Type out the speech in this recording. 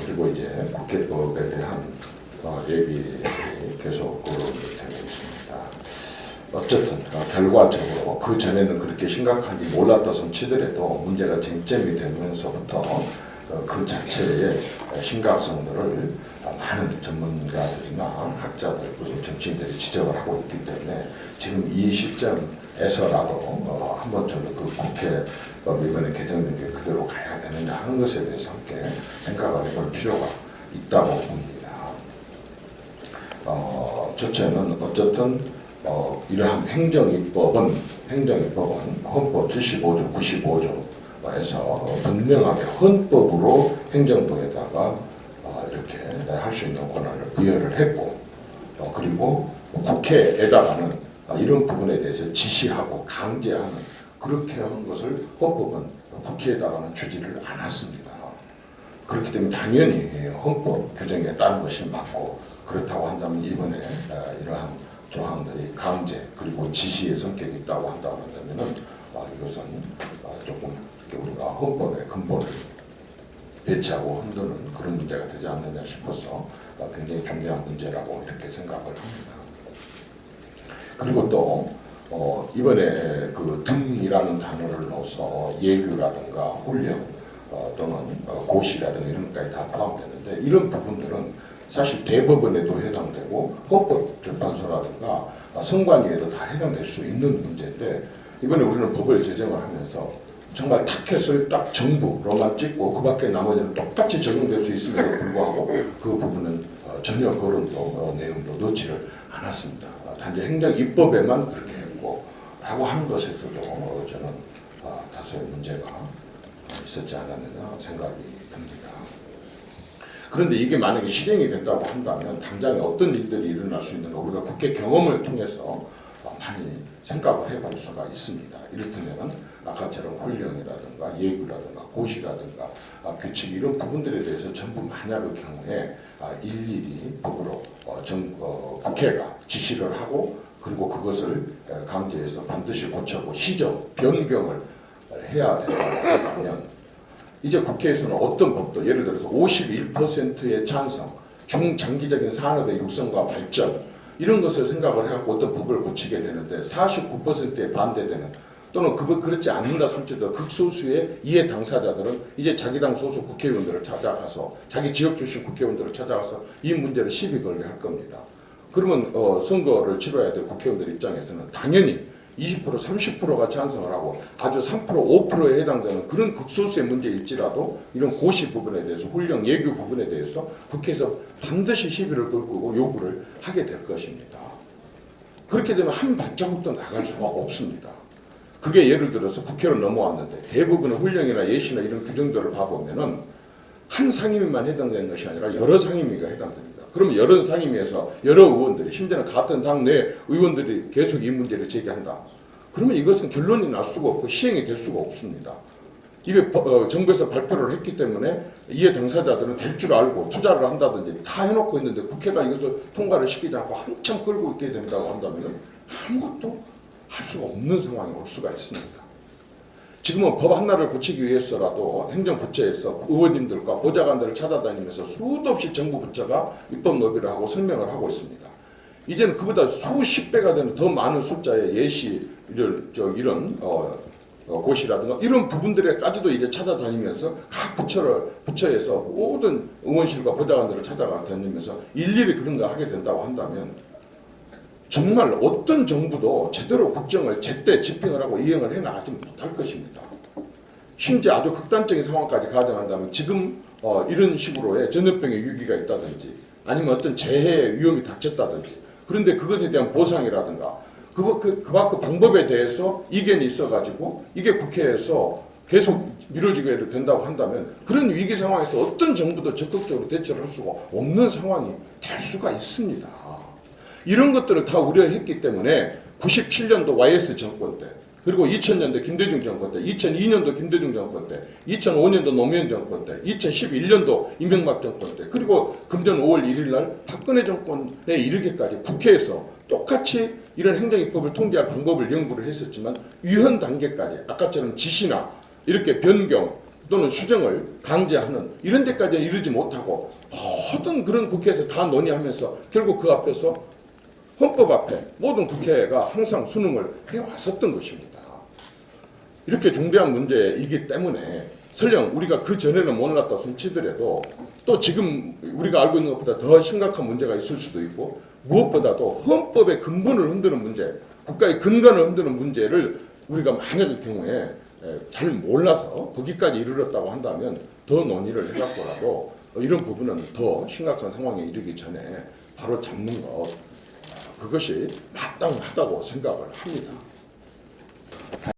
그리고 이제 국회법에 대한 얘기 계속 거론이 되고 있습니다. 어쨌든 결과적으로 그 전에는 그렇게 심각한지 몰랐다손 치더라도 문제가 쟁점이 되면서부터 그 자체의 심각성들을 많은 전문가들이나 학자들 그리고 정치인들이 지적을 하고 있기 때문에 지금 이 시점에서라도 한번 좀 그 국회법 이번에 개정된 게 그대로 가야 되느냐 하는 것에 대해서 함께 생각을 해볼 필요가 있다고 봅니다. 첫째는 어쨌든 이러한 행정입법은 헌법 75조, 95조에서 분명하게 헌법으로 행정부에다가 이렇게 할 수 있는 권한을 부여를 했고, 그리고 국회에다가는 이런 부분에 대해서 지시하고 강제하는 그렇게 하는 것을 헌법은 국회에다가는 주지를 않았습니다. 그렇기 때문에 당연히 헌법 규정에 따른 것이 맞고, 그렇다고 한다면 이번에 이러한 조항들이 강제 그리고 지시의 성격이 있다고 한다고 한다면은 이것은 조금 우리가 헌법의 근본을 배치하고 흔드는 그런 문제가 되지 않느냐 싶어서 굉장히 중요한 문제라고 이렇게 생각을 합니다. 그리고 또 이번에 그 등이라는 단어를 넣어서 예규라든가 훈련 또는 고시라든가 이런 것까지 다 포함되는데, 이런 부분들은 사실 대법원에도 해당되고 헌법재판소라든가 선관위에도 다 해당될 수 있는 문제인데, 이번에 우리는 법을 제정을 하면서 정말 타켓을 딱 정부로만 찍고 그 밖에 나머지는 똑같이 적용될 수 있음에도 불구하고 그 부분은 전혀 거론도 내용도 넣지를 않았습니다. 단지 행정입법에만 그렇게 했고 라고 하는 것에서도 저는 다소의 문제가 있었지 않았느냐 생각이 듭니다. 그런데 이게 만약에 실행이 된다고 한다면 당장에 어떤 일들이 일어날 수 있는가 우리가 국회 경험을 통해서 많이 생각을 해볼 수가 있습니다. 이를테면 아까처럼 훈령이라든가 예규라든가 고시라든가 규칙 이런 부분들에 대해서 전부 만약의 경우에 일일이 법으로 국회가 지시를 하고 그리고 그것을 강제해서 반드시 고쳐고 시정, 변경을 해야 된다고 하면 이제 국회에서는 어떤 법도 예를 들어서 51%의 찬성, 중장기적인 산업의 육성과 발전 이런 것을 생각을 해갖고 어떤 법을 고치게 되는데 49%에 반대되는 또는 그렇지 않는다 솔직히 극소수의 이해 당사자들은 이제 자기 당 소속 국회의원들을 찾아가서 자기 지역 출신 국회의원들을 찾아가서 이 문제를 시비 걸게 할 겁니다. 그러면 선거를 치러야 될 국회의원들 입장에서는 당연히 20% 30%가 찬성을 하고 아주 3% 5%에 해당되는 그런 극소수의 문제일지라도 이런 고시 부분에 대해서 훈령 예규 부분에 대해서 국회에서 반드시 시비를 걸고 요구를 하게 될 것입니다. 그렇게 되면 한 발자국도 나갈 수가 없습니다. 그게 예를 들어서 국회로 넘어왔는데 대부분의 훈령이나 예시나 이런 규정들을 봐보면은 한 상임위만 해당되는 것이 아니라 여러 상임위가 해당됩니다. 그러면 여러 상임위에서 여러 의원들이 심지어는 같은 당 내 의원들이 계속 이 문제를 제기한다. 그러면 이것은 결론이 날 수가 없고 시행이 될 수가 없습니다. 이게 정부에서 발표를 했기 때문에 이해 당사자들은 될 줄 알고 투자를 한다든지 다 해놓고 있는데 국회가 이것을 통과를 시키지 않고 한참 끌고 있게 된다고 한다면 아무것도 할 수가 없는 상황이 올 수가 있습니다. 지금은 법 하나를 고치기 위해서라도 행정부처에서 의원님들과 보좌관들을 찾아다니면서 수도 없이 정부 부처가 입법 노비를 하고 설명을 하고 있습니다. 이제는 그보다 수십 배가 되는 더 많은 숫자의 예시 이런 고시라든가 이런 부분들에까지도 이제 찾아다니면서 각 부처에서 모든 의원실과 보좌관들을 찾아다니면서 일일이 그런 걸 하게 된다고 한다면 정말 어떤 정부도 제대로 국정을 제때 집행을 하고 이행을 해나가지 못할 것입니다. 심지어 아주 극단적인 상황까지 가정한다면 지금 이런 식으로의 전염병의 위기가 있다든지 아니면 어떤 재해의 위험이 닥쳤다든지 그런데 그것에 대한 보상이라든가 그 방법에 대해서 이견이 있어가지고 이게 국회에서 계속 미뤄지게 된다고 한다면 그런 위기 상황에서 어떤 정부도 적극적으로 대처를 할 수가 없는 상황이 될 수가 있습니다. 이런 것들을 다 우려했기 때문에 97년도 YS 정권 때 그리고 2000년도 김대중 정권 때 2002년도 김대중 정권 때 2005년도 노무현 정권 때 2011년도 이명박 정권 때 그리고 금년 5월 1일 날 박근혜 정권에 이르기까지 국회에서 똑같이 이런 행정입법을 통제할 방법을 연구를 했었지만 위헌 단계까지 아까처럼 지시나 이렇게 변경 또는 수정을 강제하는 이런 데까지 이르지 못하고 모든 그런 국회에서 다 논의하면서 결국 그 앞에서 헌법 앞에 모든 국회가 항상 순응을 해왔었던 것입니다. 이렇게 중대한 문제이기 때문에 설령 우리가 그 전에는 몰랐다 손치더라도 또 지금 우리가 알고 있는 것보다 더 심각한 문제가 있을 수도 있고 무엇보다도 헌법의 근본을 흔드는 문제, 국가의 근간을 흔드는 문제를 우리가 만약의 경우에 잘 몰라서 거기까지 이르렀다고 한다면 더 논의를 해갖고라도 이런 부분은 더 심각한 상황에 이르기 전에 바로 잡는 것, 그것이 마땅하다고 생각을 합니다.